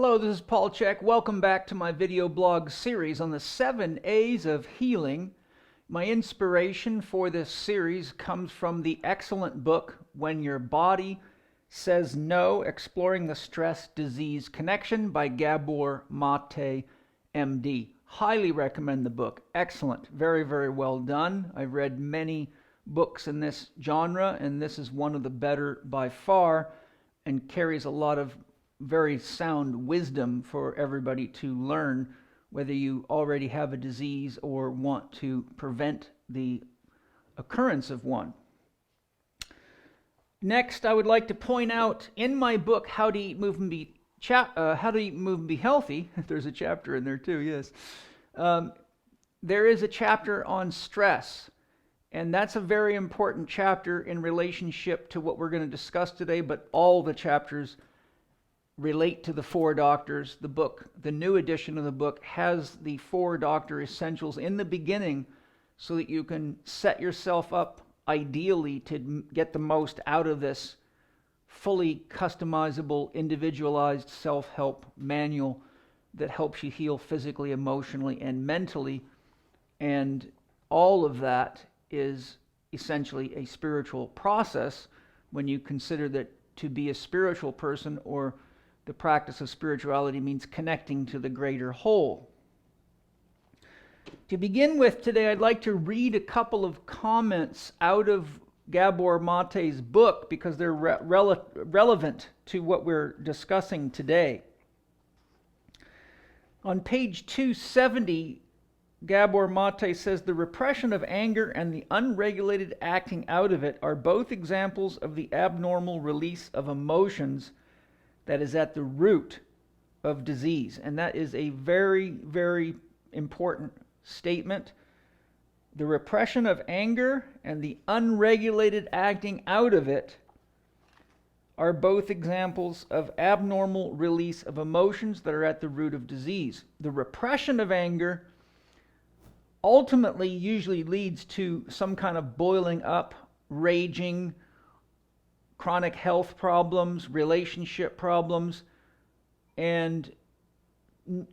Hello, this is Paul Chek. Welcome back to my video blog series on the 7 A's of healing. My inspiration for this series comes from the excellent book, When Your Body Says No, Exploring the Stress-Disease Connection by Gabor Mate, MD. Highly recommend the book. Excellent. Very, very well done. I've read many books in this genre, and this is one of the better by far, and carries a lot of very sound wisdom for everybody to learn, whether you already have a disease or want to prevent the occurrence of one. Next, I would like to point out in my book, How to Eat, Move, and Be Healthy, there's a chapter in there too, yes. There is a chapter on stress, and that's a very important chapter in relationship to what we're going to discuss today, but all the chapters relate to the 4 doctors. The book, the new edition of the book, has the 4 doctor essentials in the beginning so that you can set yourself up ideally to get the most out of this fully customizable, individualized self-help manual that helps you heal physically, emotionally, and mentally. And all of that is essentially a spiritual process when you consider that to be a spiritual person, or the practice of spirituality, means connecting to the greater whole. To begin with today, I'd like to read a couple of comments out of Gabor Mate's book because they're relevant to what we're discussing today. On page 270, Gabor Mate says, "The repression of anger and the unregulated acting out of it are both examples of the abnormal release of emotions that is at the root of disease." And that is a very, very important statement. The repression of anger and the unregulated acting out of it are both examples of abnormal release of emotions that are at the root of disease. The repression of anger ultimately usually leads to some kind of boiling up, raging, chronic health problems, relationship problems, and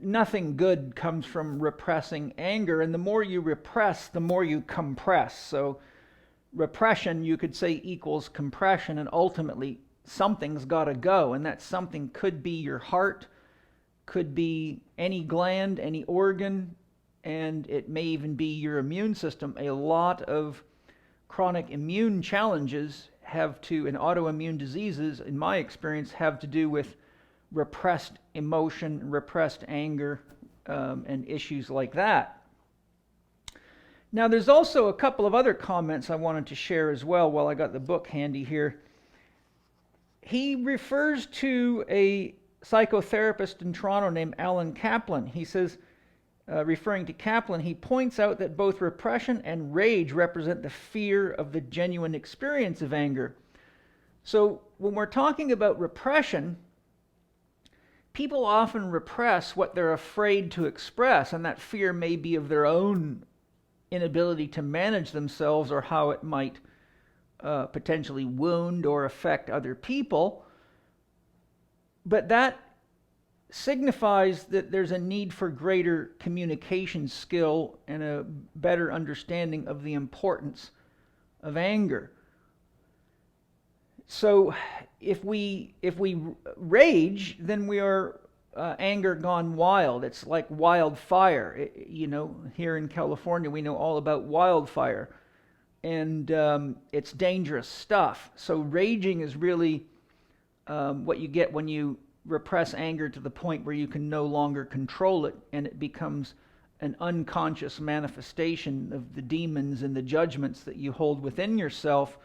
nothing good comes from repressing anger. And the more you repress, the more you compress. So repression, you could say, equals compression, and ultimately something's got to go. And that something could be your heart, could be any gland, any organ, and it may even be your immune system. A lot of chronic immune challenges and autoimmune diseases, in my experience, have to do with repressed emotion, repressed anger, and issues like that. Now, there's also a couple of other comments I wanted to share as well while I got the book handy here. He refers to a psychotherapist in Toronto named Alan Kaplan. He says, referring to Kaplan, he points out that both repression and rage represent the fear of the genuine experience of anger. So when we're talking about repression, people often repress what they're afraid to express, and that fear may be of their own inability to manage themselves, or how it might potentially wound or affect other people. But that signifies that there's a need for greater communication skill and a better understanding of the importance of anger. So if we rage, then we are anger gone wild. It's like wildfire. Here in California, we know all about wildfire, and it's dangerous stuff. So raging is really what you get when you repress anger to the point where you can no longer control it, and it becomes an unconscious manifestation of the demons and the judgments that you hold within yourself.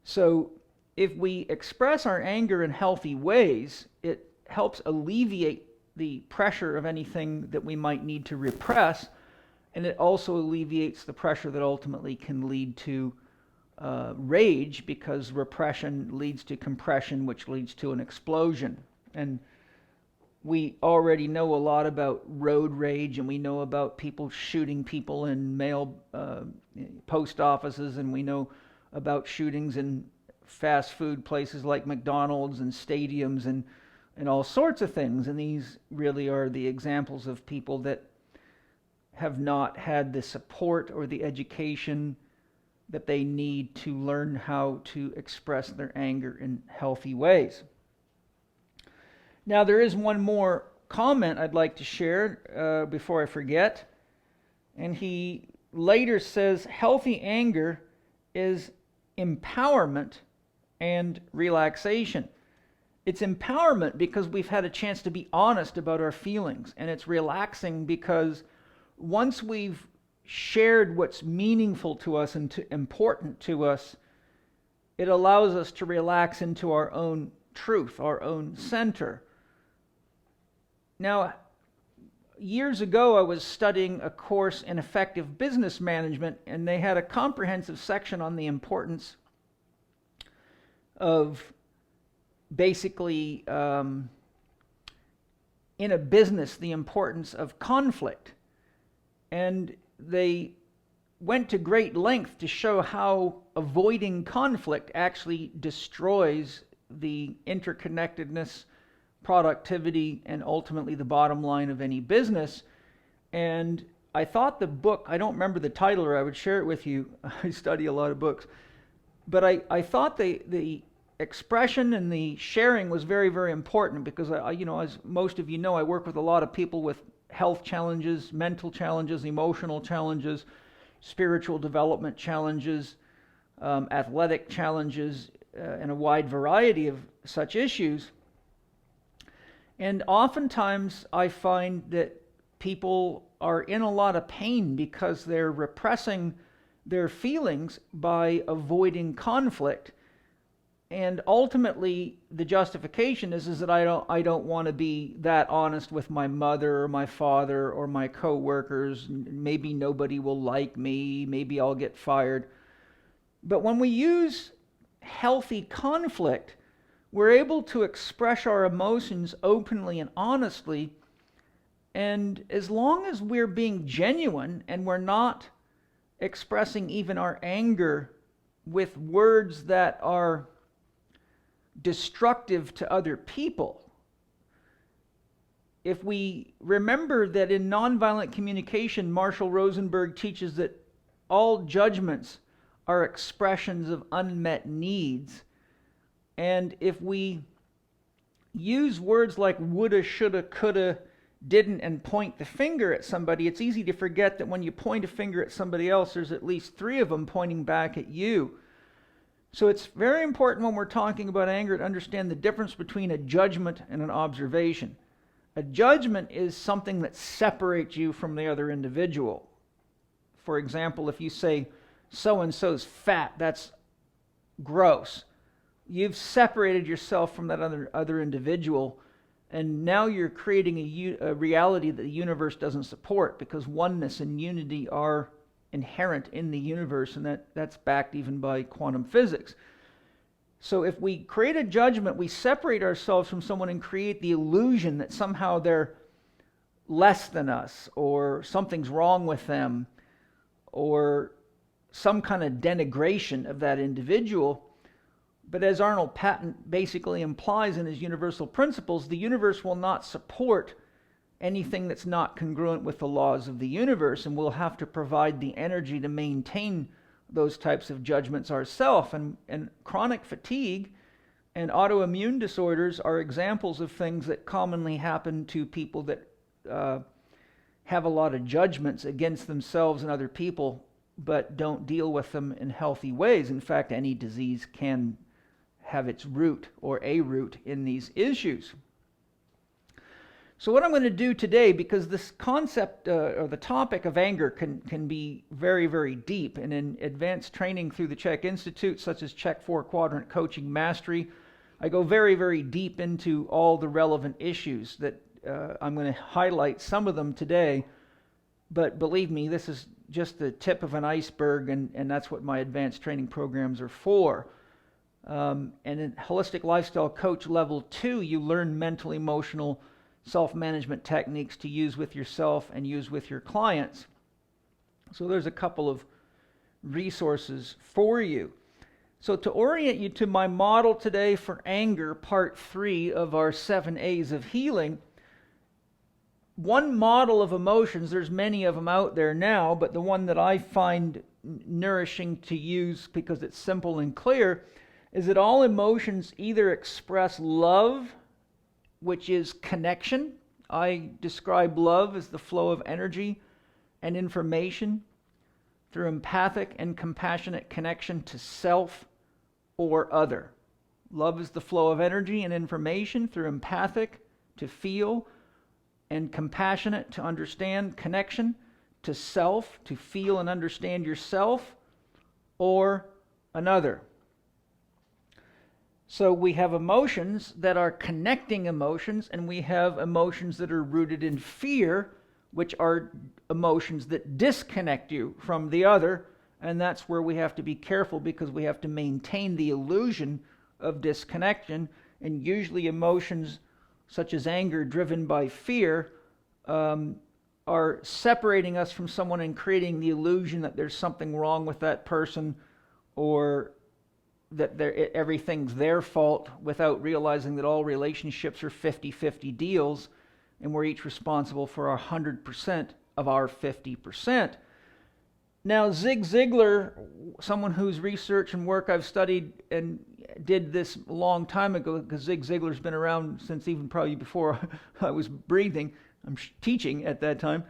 So if we express our anger in healthy ways, it helps alleviate the pressure of anything that we might need to repress, and it also alleviates the pressure that ultimately can lead to rage, because repression leads to compression, which leads to an explosion. And we already know a lot about road rage, and we know about people shooting people in post offices, and we know about shootings in fast food places like McDonald's and stadiums, and and all sorts of things. And these really are the examples of people that have not had the support or the education that they need to learn how to express their anger in healthy ways. Now, there is one more comment I'd like to share before I forget. And he later says, healthy anger is empowerment and relaxation. It's empowerment because we've had a chance to be honest about our feelings. And it's relaxing because once we've shared what's meaningful to us and important to us, it allows us to relax into our own truth, our own center. Now, years ago, I was studying a course in effective business management, and they had a comprehensive section on the importance of basically, in a business, the importance of conflict. And they went to great length to show how avoiding conflict actually destroys the interconnectedness, productivity, and ultimately the bottom line of any business. And I thought the book, I don't remember the title, or I would share it with you. I study a lot of books. But I thought the expression and the sharing was very, very important because, as most of you know, I work with a lot of people with health challenges, mental challenges, emotional challenges, spiritual development challenges, athletic challenges, and a wide variety of such issues. And oftentimes I find that people are in a lot of pain because they're repressing their feelings by avoiding conflict. And ultimately, the justification is that I don't want to be that honest with my mother or my father or my coworkers. Maybe nobody will like me. Maybe I'll get fired. But when we use healthy conflict, we're able to express our emotions openly and honestly. And as long as we're being genuine and we're not expressing even our anger with words that are destructive to other people. If we remember that in nonviolent communication, Marshall Rosenberg teaches that all judgments are expressions of unmet needs. And if we use words like woulda, shoulda, coulda, didn't, and point the finger at somebody, it's easy to forget that when you point a finger at somebody else, there's at least 3 of them pointing back at you. So it's very important when we're talking about anger to understand the difference between a judgment and an observation. A judgment is something that separates you from the other individual. For example, if you say, so-and-so's fat, that's gross. You've separated yourself from that other individual, and now you're creating a reality that the universe doesn't support, because oneness and unity are inherent in the universe, and that's backed even by quantum physics. So if we create a judgment, we separate ourselves from someone and create the illusion that somehow they're less than us, or something's wrong with them, or some kind of denigration of that individual. But as Arnold Patent basically implies in his universal principles, the universe will not support anything that's not congruent with the laws of the universe, and we'll have to provide the energy to maintain those types of judgments ourselves. And chronic fatigue and autoimmune disorders are examples of things that commonly happen to people that have a lot of judgments against themselves and other people, but don't deal with them in healthy ways. In fact, any disease can have its root or a root in these issues. So what I'm going to do today, because this concept or the topic of anger can be very, very deep, and in advanced training through the Chek Institute, such as Chek 4 Quadrant Coaching Mastery, I go very, very deep into all the relevant issues that I'm going to highlight some of them today. But believe me, this is just the tip of an iceberg, and that's what my advanced training programs are for. And in Holistic Lifestyle Coach Level 2, you learn mental, emotional, self-management techniques to use with yourself and use with your clients. So there's a couple of resources for you. So to orient you to my model today for anger, part 3 of our 7 A's of healing, one model of emotions, there's many of them out there now, but the one that I find nourishing to use because it's simple and clear, is that all emotions either express love, which is connection. I describe love as the flow of energy and information through empathic and compassionate connection to self or other. Love is the flow of energy and information through empathic to feel and compassionate to understand, connection to self, to feel and understand yourself or another. So we have emotions that are connecting emotions, and we have emotions that are rooted in fear, which are emotions that disconnect you from the other, and that's where we have to be careful because we have to maintain the illusion of disconnection, and usually emotions such as anger driven by fear are separating us from someone and creating the illusion that there's something wrong with that person or that everything's their fault, without realizing that all relationships are 50-50 deals and we're each responsible for 100% of our 50%. Now, Zig Ziglar, someone whose research and work I've studied and did this a long time ago, because Zig Ziglar's been around since even probably before I was breathing, I'm teaching at that time.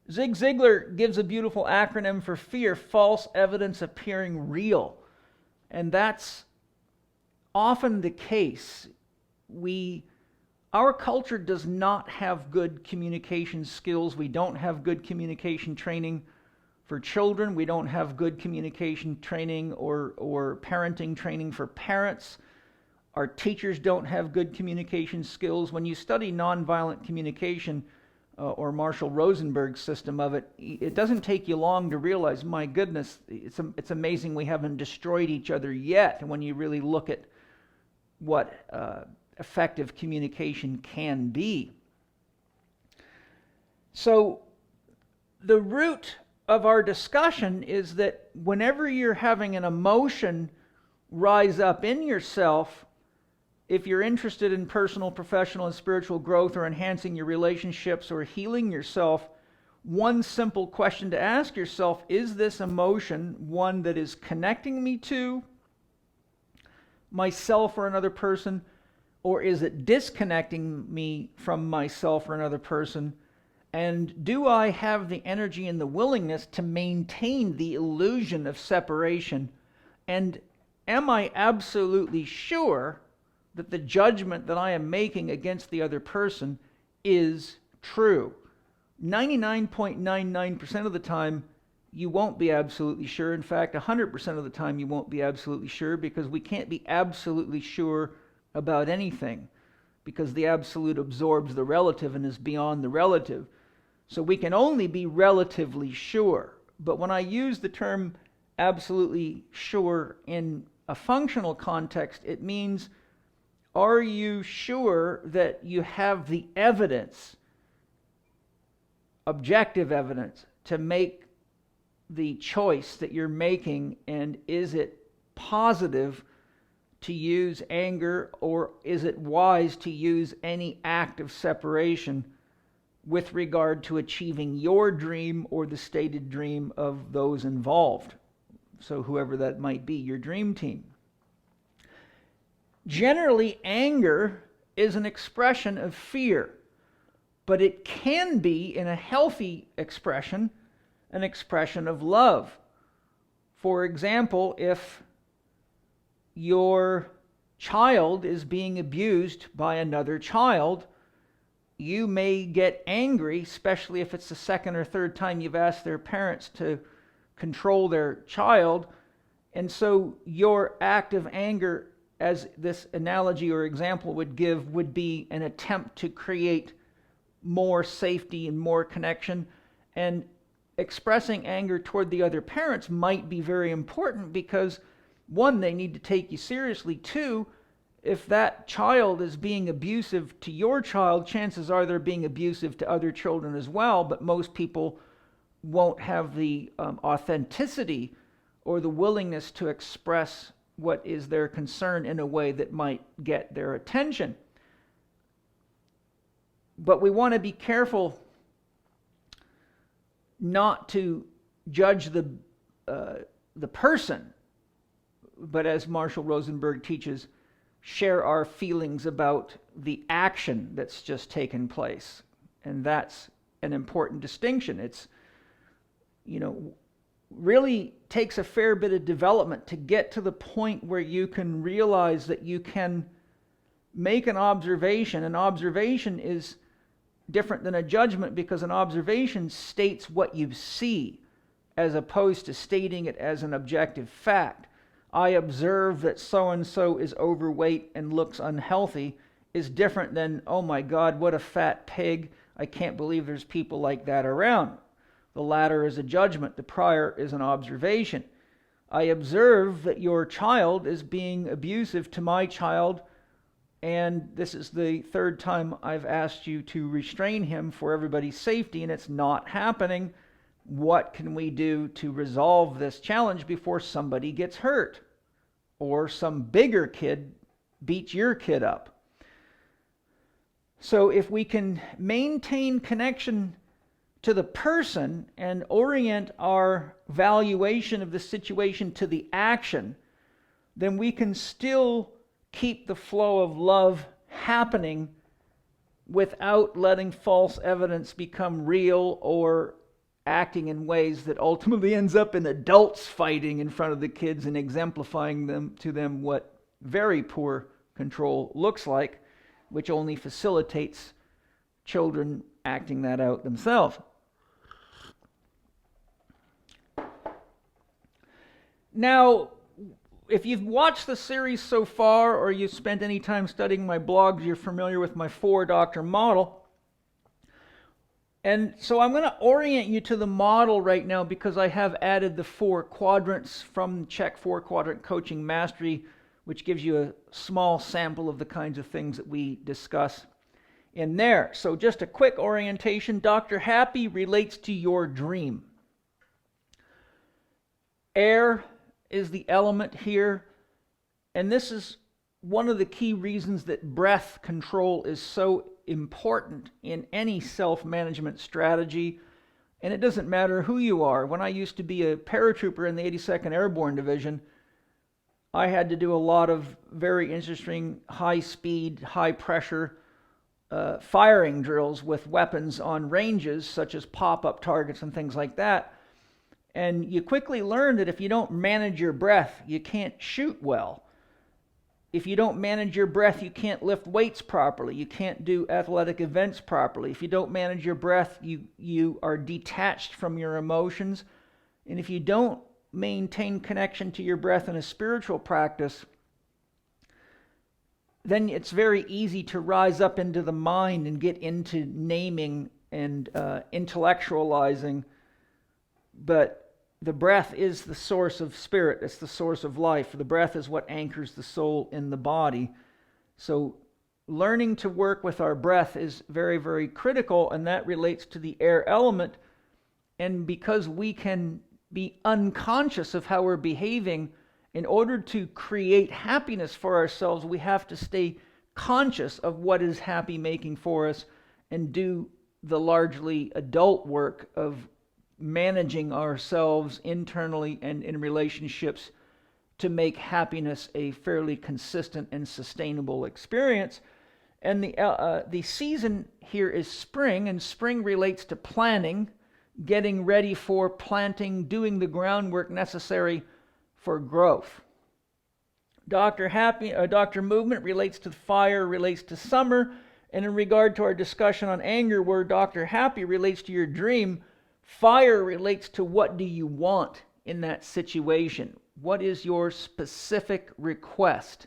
Zig Ziglar gives a beautiful acronym for fear: false evidence appearing real. And that's often the case. Our culture does not have good communication skills. We don't have good communication training for children. We don't have good communication training or parenting training for parents. Our teachers don't have good communication skills. When you study nonviolent communication, or Marshall Rosenberg's system of it, it doesn't take you long to realize, my goodness, it's amazing we haven't destroyed each other yet when you really look at what effective communication can be. So the root of our discussion is that whenever you're having an emotion rise up in yourself, if you're interested in personal, professional, and spiritual growth, or enhancing your relationships, or healing yourself, one simple question to ask yourself: is this emotion one that is connecting me to myself or another person, or is it disconnecting me from myself or another person? And do I have the energy and the willingness to maintain the illusion of separation? And am I absolutely sure that the judgment that I am making against the other person is true? 99.99% of the time, you won't be absolutely sure. In fact, 100% of the time, you won't be absolutely sure, because we can't be absolutely sure about anything, because the absolute absorbs the relative and is beyond the relative. So we can only be relatively sure. But when I use the term absolutely sure in a functional context, it means, are you sure that you have the evidence, objective evidence, to make the choice that you're making? And is it positive to use anger, or is it wise to use any act of separation with regard to achieving your dream or the stated dream of those involved? So whoever that might be, your dream team. Generally, anger is an expression of fear, but it can be, in a healthy expression, an expression of love. For example, if your child is being abused by another child, you may get angry, especially if it's the second or third time you've asked their parents to control their child. And so your act of anger, as this analogy or example would give, would be an attempt to create more safety and more connection. And expressing anger toward the other parents might be very important because, one, they need to take you seriously. Two, if that child is being abusive to your child, chances are they're being abusive to other children as well, but most people won't have the authenticity or the willingness to express what is their concern in a way that might get their attention. But we want to be careful not to judge the person, but as Marshall Rosenberg teaches, share our feelings about the action that's just taken place. And that's an important distinction. It's, really takes a fair bit of development to get to the point where you can realize that you can make an observation. An observation is different than a judgment because an observation states what you see as opposed to stating it as an objective fact. I observe that so-and-so is overweight and looks unhealthy is different than, oh my God, what a fat pig. I can't believe there's people like that around. The latter is a judgment. The prior is an observation. I observe that your child is being abusive to my child, and this is the third time I've asked you to restrain him for everybody's safety, and it's not happening. What can we do to resolve this challenge before somebody gets hurt? Or some bigger kid beats your kid up. So if we can maintain connection to the person and orient our valuation of the situation to the action, then we can still keep the flow of love happening without letting false evidence become real or acting in ways that ultimately ends up in adults fighting in front of the kids and exemplifying to them what very poor control looks like, which only facilitates children acting that out themselves. Now, if you've watched the series so far or you've spent any time studying my blogs, you're familiar with my 4-doctor model. And so I'm going to orient you to the model right now because I have added the 4 quadrants from Chek 4-quadrant coaching mastery, which gives you a small sample of the kinds of things that we discuss in there. So just a quick orientation. Dr. Happy relates to your dream. Air is the element here, and this is one of the key reasons that breath control is so important in any self-management strategy, and it doesn't matter who you are. When I used to be a paratrooper in the 82nd Airborne Division, I had to do a lot of very interesting high-speed, high-pressure firing drills with weapons on ranges, such as pop-up targets and things like that. And you quickly learn that if you don't manage your breath, you can't shoot well. If you don't manage your breath, you can't lift weights properly. You can't do athletic events properly. If you don't manage your breath, you are detached from your emotions. And if you don't maintain connection to your breath in a spiritual practice, then it's very easy to rise up into the mind and get into naming and intellectualizing. But the breath is the source of spirit. It's the source of life. The breath is what anchors the soul in the body. So learning to work with our breath is very, very critical, and that relates to the air element. And because we can be unconscious of how we're behaving, in order to create happiness for ourselves, we have to stay conscious of what is happy making for us and do the largely adult work of managing ourselves internally and in relationships to make happiness a fairly consistent and sustainable experience. And the season here is spring, and spring relates to planning, getting ready for planting, doing the groundwork necessary for growth. Dr. Movement relates to fire, relates to summer, and in regard to our discussion on anger, where Dr. Happy relates to your dream, fire relates to what do you want in that situation. What is your specific request?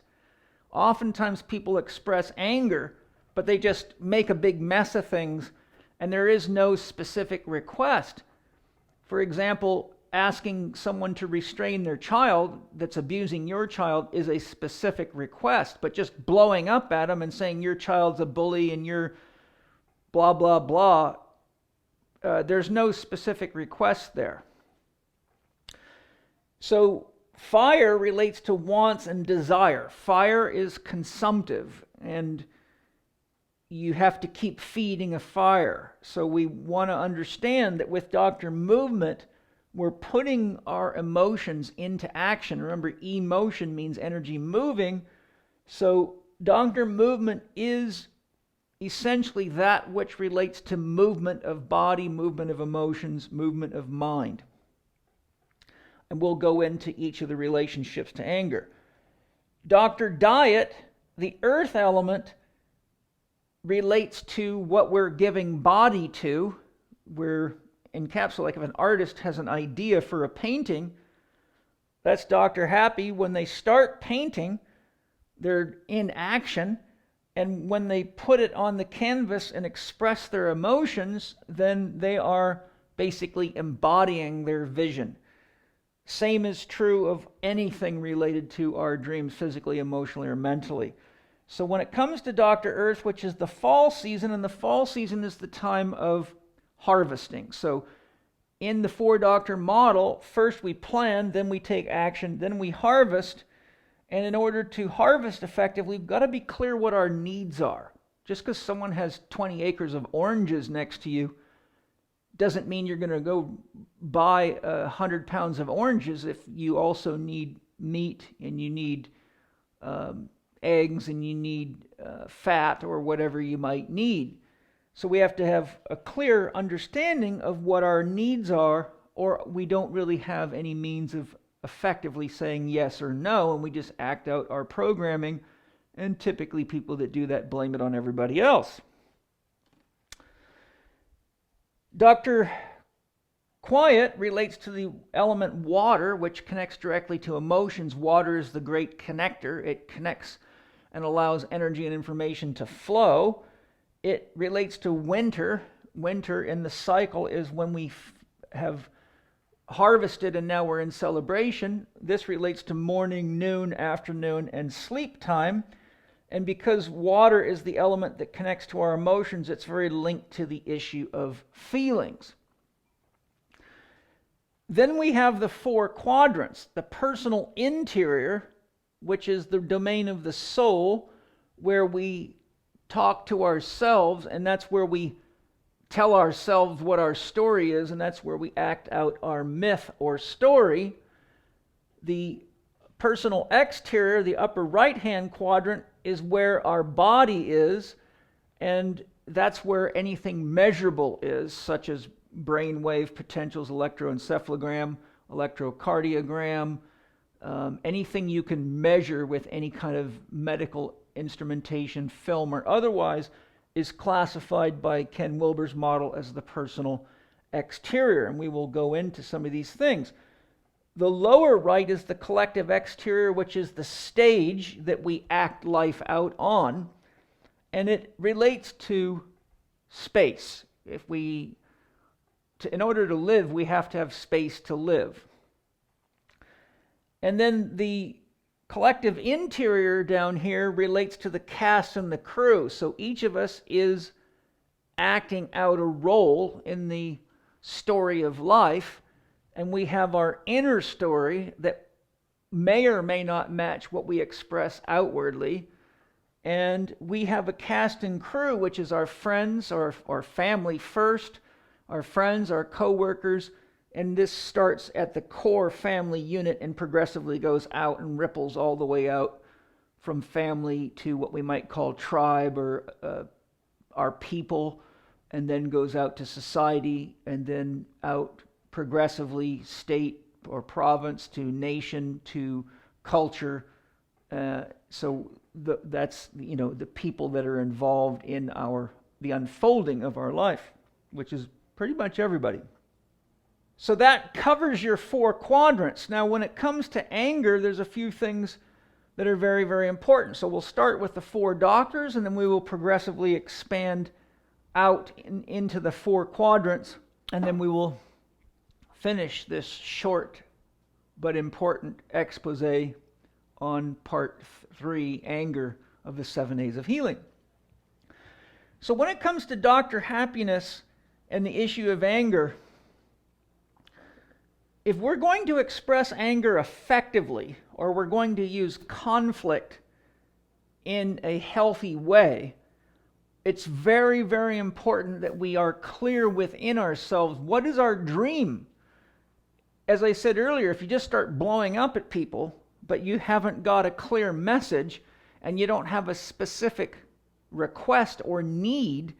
Oftentimes people express anger, but they just make a big mess of things, and there is no specific request. For example, asking someone to restrain their child that's abusing your child is a specific request, but just blowing up at them and saying your child's a bully and you're blah, blah, blah, there's no specific request there. So Fire relates to wants and desire. Fire is consumptive, and you have to keep feeding a fire. So we want to understand that with Dr. Movement, we're putting our emotions into action. Remember, emotion means energy moving. So Dr. Movement is essentially that which relates to movement of body, movement of emotions, movement of mind. And we'll go into each of the relationships to anger. Dr. Diet, the earth element, relates to what we're giving body to. We're encapsulated, like if an artist has an idea for a painting, that's Dr. Happy. When they start painting, they're in action. And when they put it on the canvas and express their emotions, then they are basically embodying their vision. Same is true of anything related to our dreams, physically, emotionally, or mentally. So when it comes to Dr. Earth, which is the fall season, and the fall season is the time of harvesting. So in the 4-doctor model, first we plan, then we take action, then we harvest. And in order to harvest effectively, we've got to be clear what our needs are. Just because someone has 20 acres of oranges next to you doesn't mean you're going to go buy 100 pounds of oranges if you also need meat and you need eggs and you need fat or whatever you might need. So we have to have a clear understanding of what our needs are, or we don't really have any means of effectively saying yes or no, and we just act out our programming, and typically people that do that blame it on everybody else. Dr. Quiet relates to the element water, which connects directly to emotions. Water is the great connector. It connects and allows energy and information to flow. It relates to winter. Winter in the cycle is when we have harvested and now we're in celebration. This relates to morning, noon, afternoon, and sleep time. And because water is the element that connects to our emotions, it's very linked to the issue of feelings. Then we have the 4 quadrants. The personal interior, which is the domain of the soul, where we talk to ourselves, and that's where we tell ourselves what our story is, and that's where we act out our myth or story. The personal exterior, the upper right-hand quadrant, is where our body is, and that's where anything measurable is, such as brainwave potentials, electroencephalogram, electrocardiogram, anything you can measure with any kind of medical instrumentation, film, or otherwise, is classified by Ken Wilber's model as the personal exterior, and we will go into some of these things. The lower right is the collective exterior, which is the stage that we act life out on, and it relates to space. In order to live, we have to have space to live. And then the collective interior down here relates to the cast and the crew. So each of us is acting out a role in the story of life, and we have our inner story that may or may not match what we express outwardly. And we have a cast and crew, which is our friends, our family first, our friends, our co-workers, and this starts at the core family unit and progressively goes out and ripples all the way out from family to what we might call tribe or our people, and then goes out to society, and then out progressively state or province to nation to culture. So that's the people that are involved in the unfolding of our life, which is pretty much everybody. So that covers your 4 quadrants. Now, when it comes to anger, there's a few things that are very, very important. So we'll start with the 4 doctors, and then we will progressively expand out into the 4 quadrants, and then we will finish this short but important expose on part 3, anger, of the 7 days of healing. So when it comes to Dr. Happiness and the issue of anger, if we're going to express anger effectively, or we're going to use conflict in a healthy way, it's very, very important that we are clear within ourselves. What is our dream? As I said earlier, if you just start blowing up at people, but you haven't got a clear message and you don't have a specific request or need,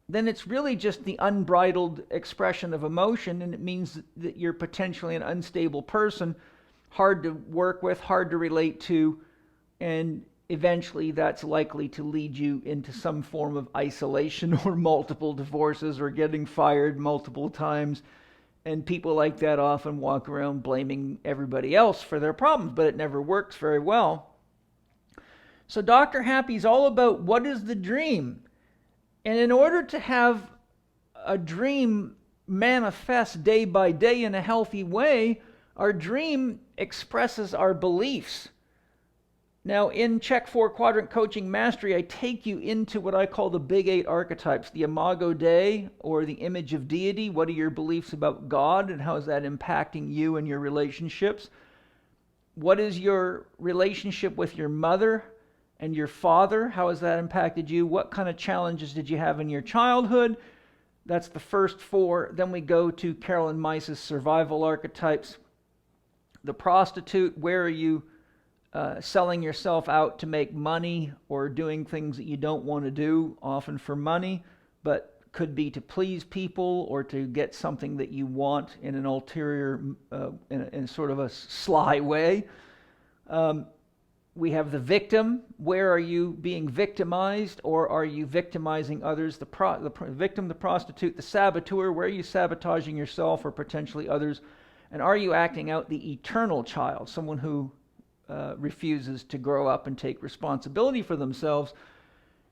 then it's really just the unbridled expression of emotion, and it means that you're potentially an unstable person, hard to work with, hard to relate to, and eventually that's likely to lead you into some form of isolation or multiple divorces or getting fired multiple times. And people like that often walk around blaming everybody else for their problems, but it never works very well. So Dr. Happy's all about what is the dream. And in order to have a dream manifest day by day in a healthy way, our dream expresses our beliefs. Now, in Chek 4 Quadrant Coaching Mastery, I take you into what I call the big 8 archetypes, the Imago Dei, or the image of deity. What are your beliefs about God, and how is that impacting you and your relationships? What is your relationship with your mother and your father? How has that impacted you? What kind of challenges did you have in your childhood? That's the first 4. Then we go to Carolyn Meiss's survival archetypes. The prostitute, where are you selling yourself out to make money or doing things that you don't want to do, often for money, but could be to please people or to get something that you want in an ulterior, in sort of a sly way. We have the victim. Where are you being victimized, or are you victimizing others? The victim, the prostitute, the saboteur. Where are you sabotaging yourself or potentially others? And are you acting out the eternal child, someone who refuses to grow up and take responsibility for themselves?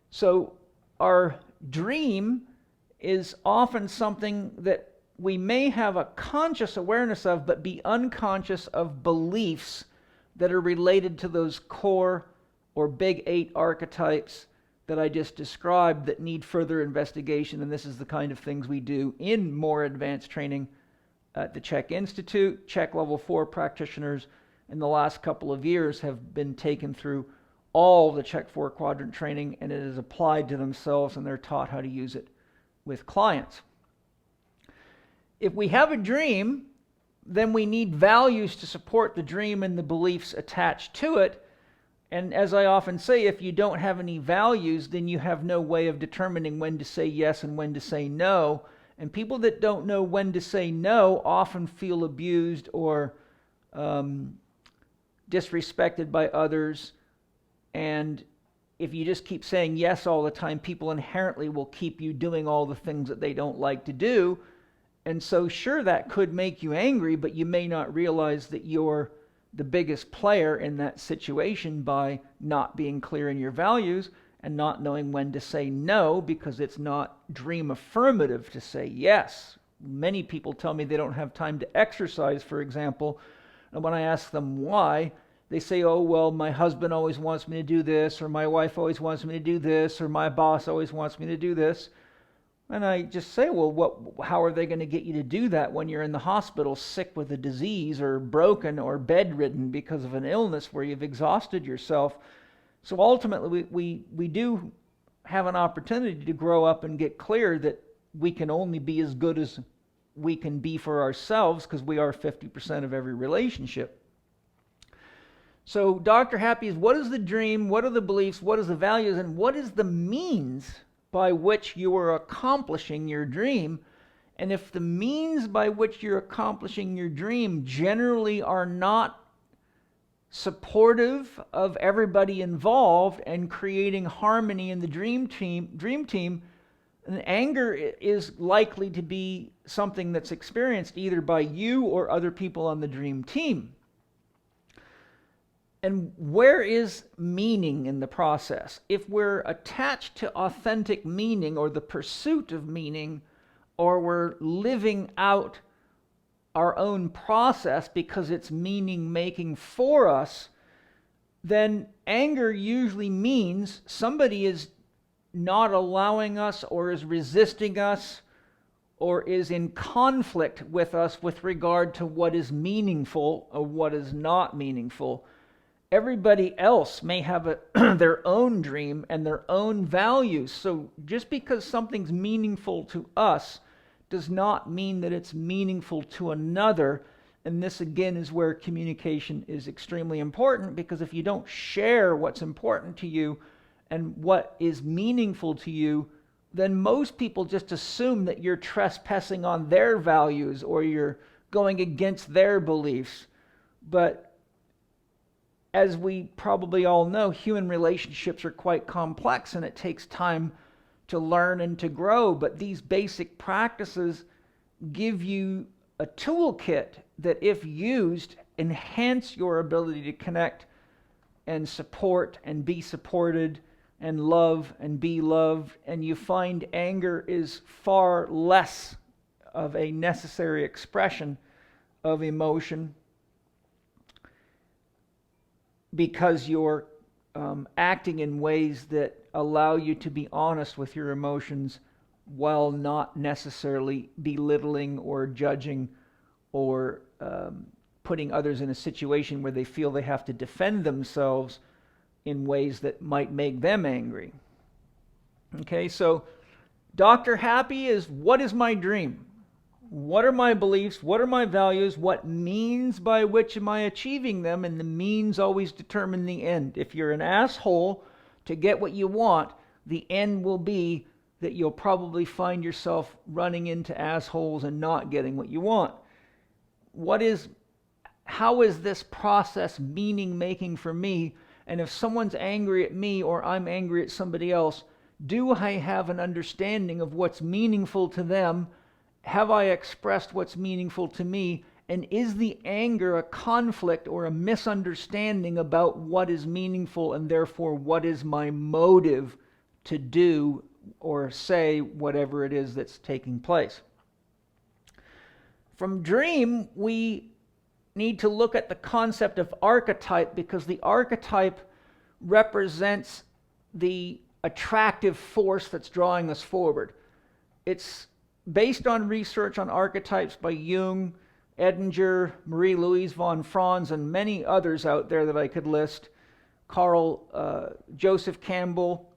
So our dream is often something that we may have a conscious awareness of, but be unconscious of beliefs that are related to those core or big 8 archetypes that I just described that need further investigation. And this is the kind of things we do in more advanced training at the Chek Institute. Chek Level 4 practitioners in the last couple of years have been taken through all the Chek 4 Quadrant training, and it is applied to themselves, and they're taught how to use it with clients. If we have a dream, then we need values to support the dream and the beliefs attached to it. And as I often say, if you don't have any values, then you have no way of determining when to say yes and when to say no. And people that don't know when to say no often feel abused or disrespected by others. And if you just keep saying yes all the time, people inherently will keep you doing all the things that they don't like to do. And so sure, that could make you angry, but you may not realize that you're the biggest player in that situation by not being clear in your values and not knowing when to say no, because it's not dream affirmative to say yes. Many people tell me they don't have time to exercise, for example. And when I ask them why, they say, oh, well, my husband always wants me to do this, or my wife always wants me to do this, or my boss always wants me to do this. And I just say, well, how are they going to get you to do that when you're in the hospital sick with a disease or broken or bedridden because of an illness where you've exhausted yourself? So ultimately, we do have an opportunity to grow up and get clear that we can only be as good as we can be for ourselves, because we are 50% of every relationship. So Dr. Happy is, what is the dream? What are the beliefs? What is the values? And what is the means by which you are accomplishing your dream? And if the means by which you're accomplishing your dream generally are not supportive of everybody involved and creating harmony in the dream team, and anger is likely to be something that's experienced either by you or other people on the dream team. And where is meaning in the process? If we're attached to authentic meaning or the pursuit of meaning, or we're living out our own process because it's meaning making for us, then anger usually means somebody is not allowing us or is resisting us or is in conflict with us with regard to what is meaningful or what is not meaningful. Everybody else may have their own dream and their own values. So just because something's meaningful to us does not mean that it's meaningful to another. And this again is where communication is extremely important, because if you don't share what's important to you and what is meaningful to you, then most people just assume that you're trespassing on their values or you're going against their beliefs. But as we probably all know, human relationships are quite complex and it takes time to learn and to grow. But these basic practices give you a toolkit that, if used, enhance your ability to connect and support and be supported and love and be loved. And you find anger is far less of a necessary expression of emotion, because you're acting in ways that allow you to be honest with your emotions while not necessarily belittling or judging or putting others in a situation where they feel they have to defend themselves in ways that might make them angry. Okay, so Dr. Happy is, what is my dream? What are my beliefs? What are my values? What means by which am I achieving them? And the means always determine the end. If you're an asshole to get what you want, the end will be that you'll probably find yourself running into assholes and not getting what you want. How is this process meaning making for me? And if someone's angry at me or I'm angry at somebody else, do I have an understanding of what's meaningful to them? Have I expressed what's meaningful to me? And is the anger a conflict or a misunderstanding about what is meaningful, and therefore what is my motive to do or say whatever it is that's taking place? From dream, we need to look at the concept of archetype, because the archetype represents the attractive force that's drawing us forward. It's based on research on archetypes by Jung, Edinger, Marie-Louise von Franz, and many others out there that I could list. Joseph Campbell.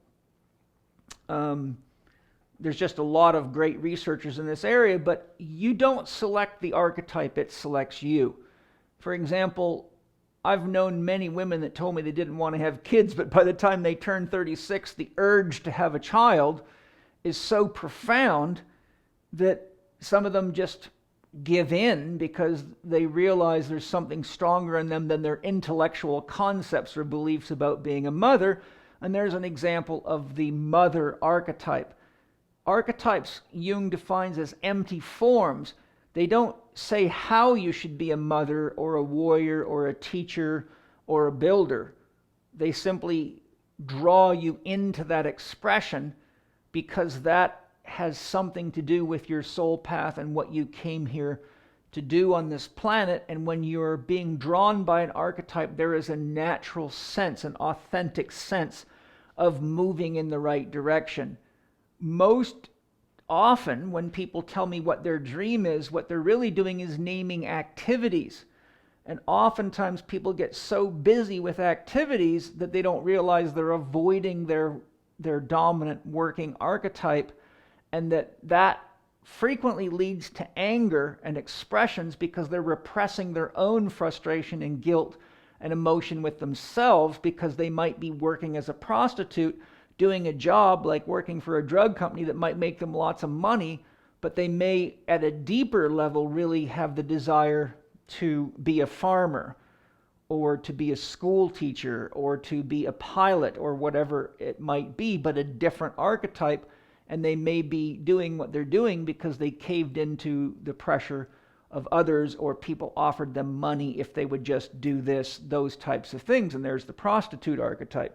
There's just a lot of great researchers in this area, but you don't select the archetype, it selects you. For example, I've known many women that told me they didn't want to have kids, but by the time they turn 36, the urge to have a child is so profound that some of them just give in because they realize there's something stronger in them than their intellectual concepts or beliefs about being a mother. And there's an example of the mother archetype. Archetypes Jung defines as empty forms. They don't say how you should be a mother or a warrior or a teacher or a builder. They simply draw you into that expression because that has something to do with your soul path and what you came here to do on this planet. And when you're being drawn by an archetype, there is a natural sense, an authentic sense of moving in the right direction. Most often when people tell me what their dream is, what they're really doing is naming activities. And oftentimes people get so busy with activities that they don't realize they're avoiding their dominant working archetype, and that frequently leads to anger and expressions because they're repressing their own frustration and guilt and emotion with themselves, because they might be working as a prostitute, doing a job like working for a drug company that might make them lots of money, but they may at a deeper level really have the desire to be a farmer or to be a school teacher or to be a pilot or whatever it might be, but a different archetype. And they may be doing what they're doing because they caved into the pressure of others, or people offered them money if they would just do this, those types of things. And there's the prostitute archetype.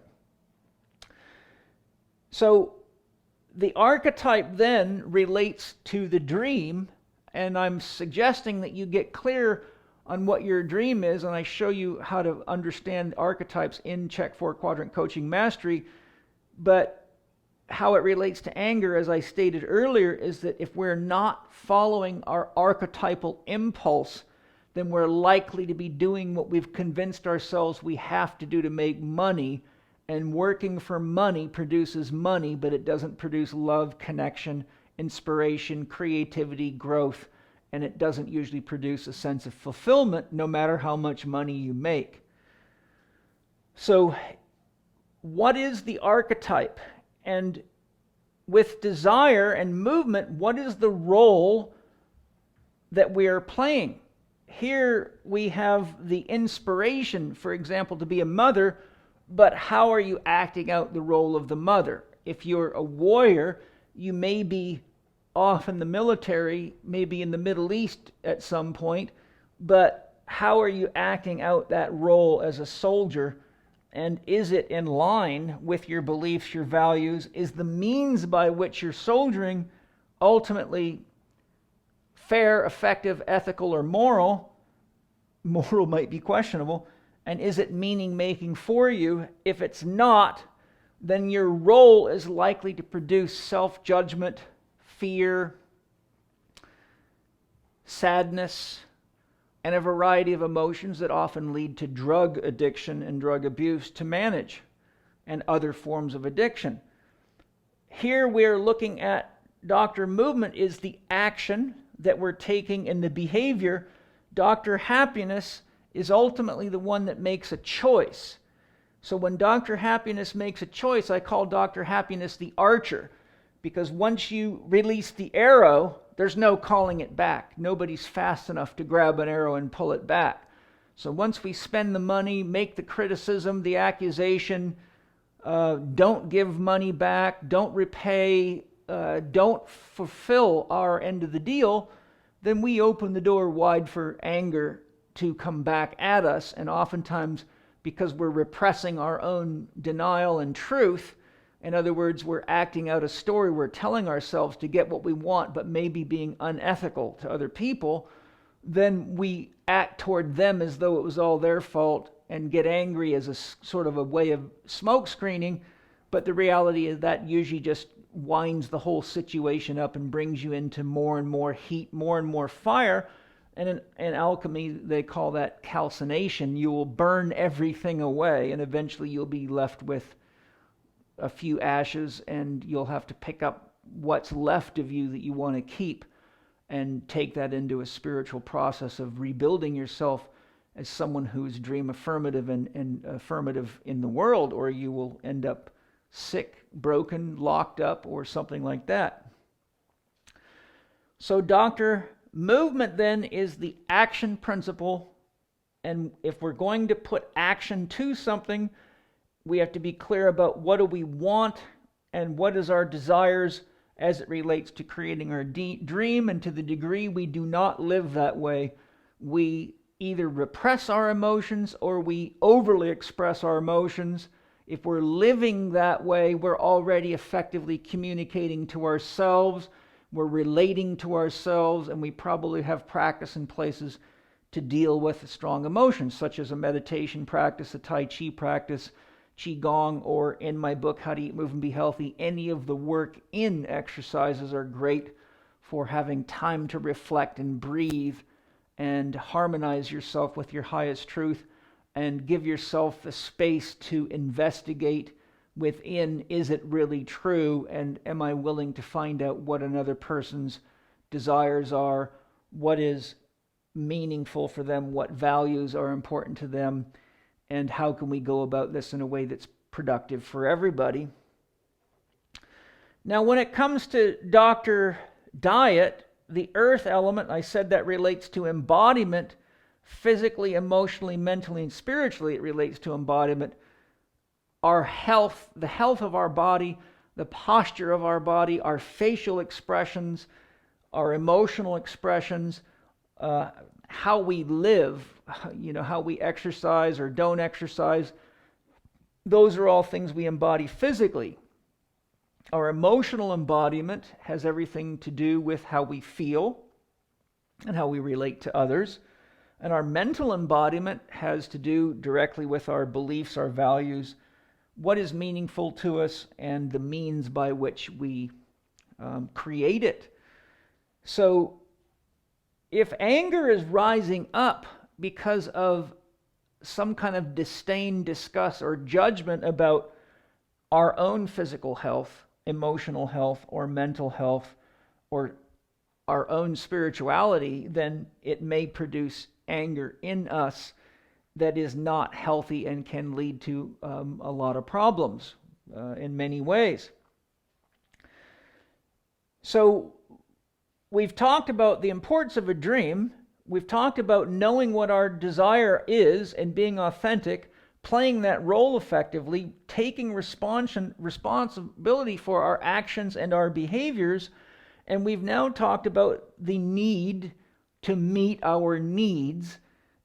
So the archetype then relates to the dream, and I'm suggesting that you get clear on what your dream is, and I show you how to understand archetypes in Chek 4 Quadrant Coaching Mastery. But how it relates to anger, as I stated earlier, is that if we're not following our archetypal impulse, then we're likely to be doing what we've convinced ourselves we have to do to make money. And working for money produces money, but it doesn't produce love, connection, inspiration, creativity, growth, and it doesn't usually produce a sense of fulfillment no matter how much money you make. So, what is the archetype? And with desire and movement, what is the role that we are playing? Here we have the inspiration, for example, to be a mother, but how are you acting out the role of the mother? If you're a warrior, you may be off in the military, maybe in the Middle East at some point, but how are you acting out that role as a soldier? And is it in line with your beliefs, your values? Is the means by which you're soldiering ultimately fair, effective, ethical, or moral? Moral might be questionable. And is it meaning-making for you? If it's not, then your role is likely to produce self-judgment, fear, sadness, and a variety of emotions that often lead to drug addiction and drug abuse to manage, and other forms of addiction. Here we're looking at Dr. Movement is the action that we're taking in the behavior. Dr. Happiness is ultimately the one that makes a choice. So when Dr. Happiness makes a choice, I call Dr. Happiness the archer, because once you release the arrow, there's no calling it back. Nobody's fast enough to grab an arrow and pull it back. So once we spend the money, make the criticism, the accusation, don't give money back, don't repay, don't fulfill our end of the deal, then we open the door wide for anger to come back at us. And oftentimes, because we're repressing our own denial and truth, in other words, we're acting out a story, we're telling ourselves to get what we want, but maybe being unethical to other people, then we act toward them as though it was all their fault and get angry as a sort of a way of smoke screening. But the reality is that usually just winds the whole situation up and brings you into more and more heat, more and more fire. And in alchemy, they call that calcination. You will burn everything away, and eventually you'll be left with a few ashes, and you'll have to pick up what's left of you that you want to keep and take that into a spiritual process of rebuilding yourself as someone who's dream affirmative and affirmative in the world, or you will end up sick, broken, locked up, or something like that. So Dr. Movement then is the action principle, and if we're going to put action to something, we have to be clear about what do we want and what is our desires as it relates to creating our dream. And to the degree we do not live that way, we either repress our emotions or we overly express our emotions. If we're living that way, we're already effectively communicating to ourselves, we're relating to ourselves, and we probably have practice in places to deal with strong emotions, such as a meditation practice, a Tai Chi practice, Qigong, or in my book, How to Eat, Move, and Be Healthy, any of the work in exercises are great for having time to reflect and breathe and harmonize yourself with your highest truth and give yourself the space to investigate within, is it really true, and am I willing to find out what another person's desires are, what is meaningful for them, what values are important to them, and how can we go about this in a way that's productive for everybody. Now, when it comes to Dr. Diet, the earth element, I said that relates to embodiment, physically, emotionally, mentally, and spiritually. It relates to embodiment. Our health, the health of our body, the posture of our body, our facial expressions, our emotional expressions, how we live, how we exercise or don't exercise, those are all things we embody physically. Our emotional embodiment has everything to do with how we feel and how we relate to others. And our mental embodiment has to do directly with our beliefs, our values, what is meaningful to us and the means by which we create it. So if anger is rising up because of some kind of disdain, disgust, or judgment about our own physical health, emotional health, or mental health, or our own spirituality, then it may produce anger in us that is not healthy and can lead to a lot of problems in many ways. So we've talked about the importance of a dream. We've talked about knowing what our desire is and being authentic, playing that role effectively, taking responsibility for our actions and our behaviors. And we've now talked about the need to meet our needs.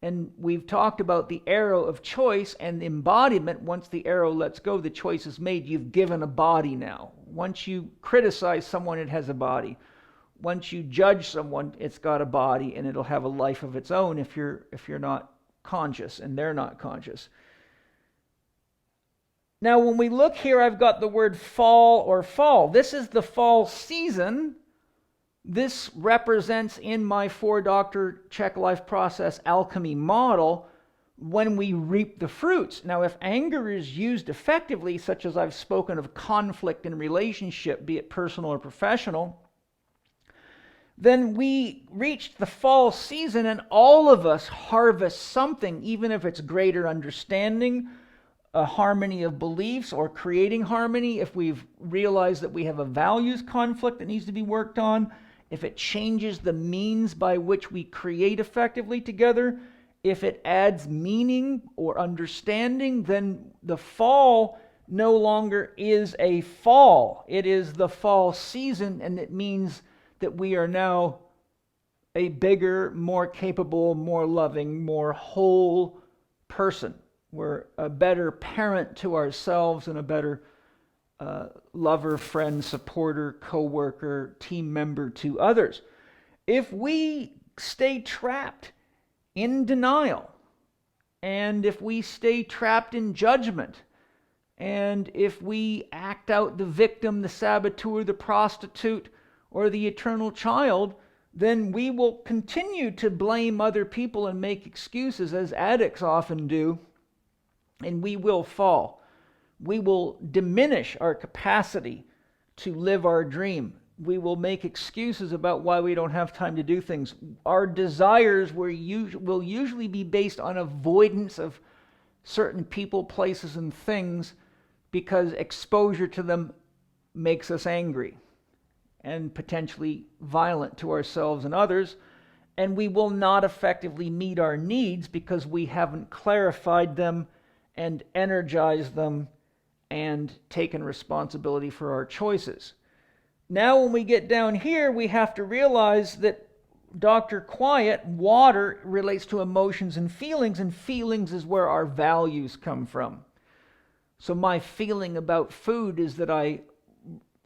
And we've talked about the arrow of choice and embodiment. Once the arrow lets go, the choice is made. You've given a body now. Once you criticize someone, it has a body. Once you judge someone, it's got a body, and it'll have a life of its own if you're not conscious and they're not conscious. Now, when we look here, I've got the word fall or fall. This is the fall season. This represents in my 4-Dr. Chek life process alchemy model when we reap the fruits. Now, if anger is used effectively, such as I've spoken of conflict in relationship, be it personal or professional, then we reach the fall season and all of us harvest something, even if it's greater understanding, a harmony of beliefs, or creating harmony if we've realized that we have a values conflict that needs to be worked on, if it changes the means by which we create effectively together, if it adds meaning or understanding, then the fall no longer is a fall. It is the fall season, and it means that we are now a bigger, more capable, more loving, more whole person. We're a better parent to ourselves and a better lover, friend, supporter, co-worker, team member to others. If we stay trapped in denial, and if we stay trapped in judgment, and if we act out the victim, the saboteur, the prostitute, or the eternal child, then we will continue to blame other people and make excuses, as addicts often do, and we will fall. We will diminish our capacity to live our dream. We will make excuses about why we don't have time to do things. Our desires will usually be based on avoidance of certain people, places, and things because exposure to them makes us angry and potentially violent to ourselves and others. And we will not effectively meet our needs because we haven't clarified them and energized them and taken responsibility for our choices. Now, when we get down here, we have to realize that Dr. Quiet, water, relates to emotions and feelings is where our values come from. So my feeling about food is that I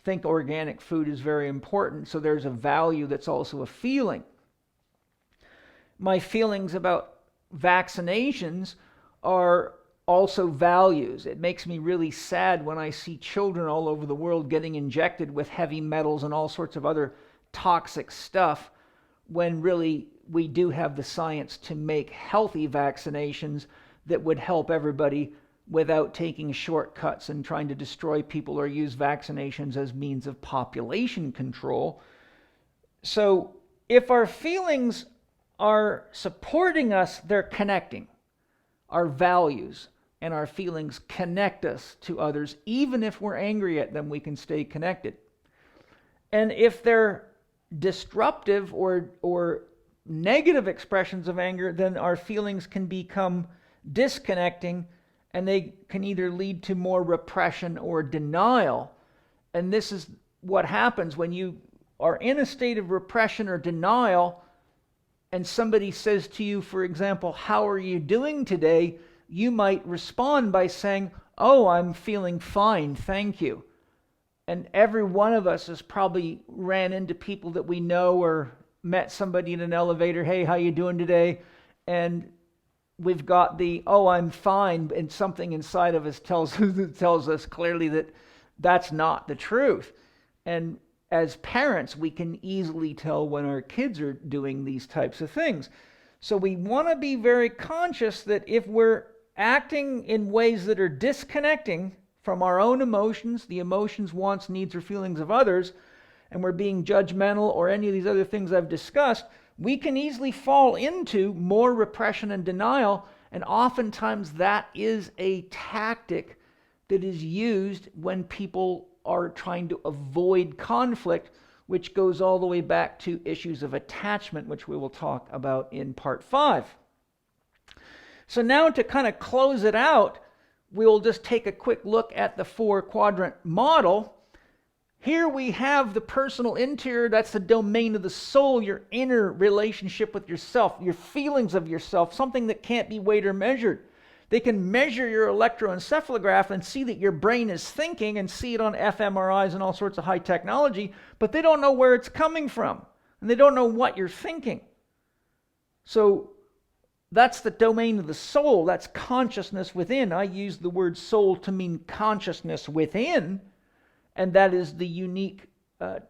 think organic food is very important, so there's a value that's also a feeling. My feelings about vaccinations are also values. It makes me really sad when I see children all over the world getting injected with heavy metals and all sorts of other toxic stuff, when really we do have the science to make healthy vaccinations that would help everybody without taking shortcuts and trying to destroy people or use vaccinations as means of population control. So if our feelings are supporting us, they're connecting. Our values and our feelings connect us to others. Even if we're angry at them, we can stay connected. And if they're disruptive or negative expressions of anger, then our feelings can become disconnecting, and they can either lead to more repression or denial. And this is what happens when you are in a state of repression or denial, and somebody says to you, for example, "How are you doing today?" You might respond by saying, "Oh, I'm feeling fine, thank you." And every one of us has probably ran into people that we know or met somebody in an elevator, "Hey, how you doing today?" And we've got the, oh, I'm fine, and something inside of us tells us clearly that that's not the truth. And as parents, we can easily tell when our kids are doing these types of things. So we want to be very conscious that if we're acting in ways that are disconnecting from our own emotions, the emotions, wants, needs, or feelings of others, and we're being judgmental or any of these other things I've discussed, we can easily fall into more repression and denial, and oftentimes that is a tactic that is used when people are trying to avoid conflict, which goes all the way back to issues of attachment, which we will talk about in part 5. So now to kind of close it out, we'll just take a quick look at the 4-quadrant model. Here we have the personal interior, that's the domain of the soul, your inner relationship with yourself, your feelings of yourself, something that can't be weighed or measured. They can measure your electroencephalograph and see that your brain is thinking and see it on fMRIs and all sorts of high technology, but they don't know where it's coming from, and they don't know what you're thinking. So that's the domain of the soul. That's consciousness within. I use the word soul to mean consciousness within, and that is the unique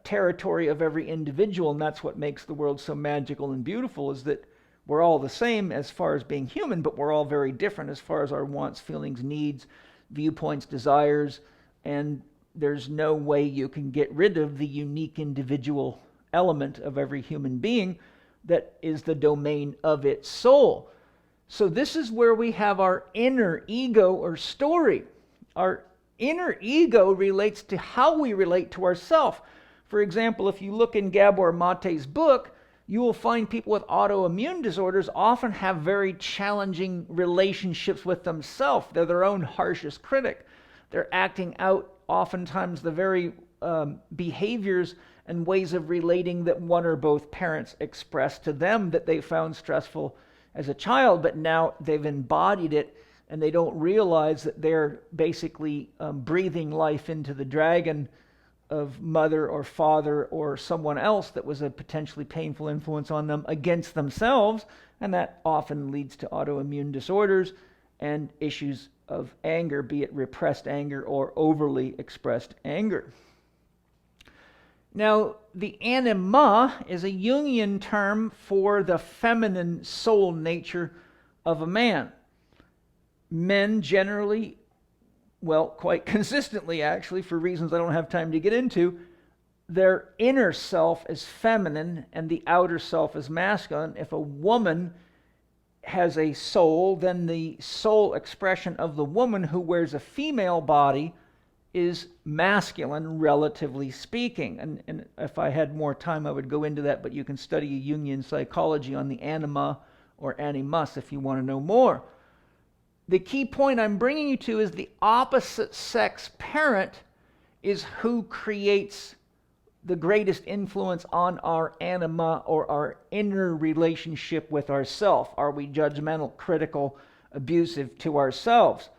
territory of every individual, and that's what makes the world so magical and beautiful, is that we're all the same as far as being human, but we're all very different as far as our wants, feelings, needs, viewpoints, desires, and there's no way you can get rid of the unique individual element of every human being that is the domain of its soul. So this is where we have our inner ego or story. Our inner ego relates to how we relate to ourselves. For example, if you look in Gabor Mate's book, you will find people with autoimmune disorders often have very challenging relationships with themselves. They're their own harshest critic. They're acting out oftentimes the very behaviors and ways of relating that one or both parents expressed to them that they found stressful as a child, but now they've embodied it and they don't realize that they're basically breathing life into the dragon of mother or father or someone else that was a potentially painful influence on them against themselves, and that often leads to autoimmune disorders and issues of anger, be it repressed anger or overly expressed anger. Now, the anima is a Jungian term for the feminine soul nature of a man. Men generally, well, quite consistently actually, for reasons I don't have time to get into, their inner self is feminine and the outer self is masculine. If a woman has a soul, then the soul expression of the woman who wears a female body is masculine, relatively speaking. And if I had more time, I would go into that, but you can study a Jungian psychology on the anima or animus if you want to know more. The key point I'm bringing you to is the opposite sex parent is who creates the greatest influence on our anima or our inner relationship with ourself. Are we judgmental, critical, abusive to ourselves?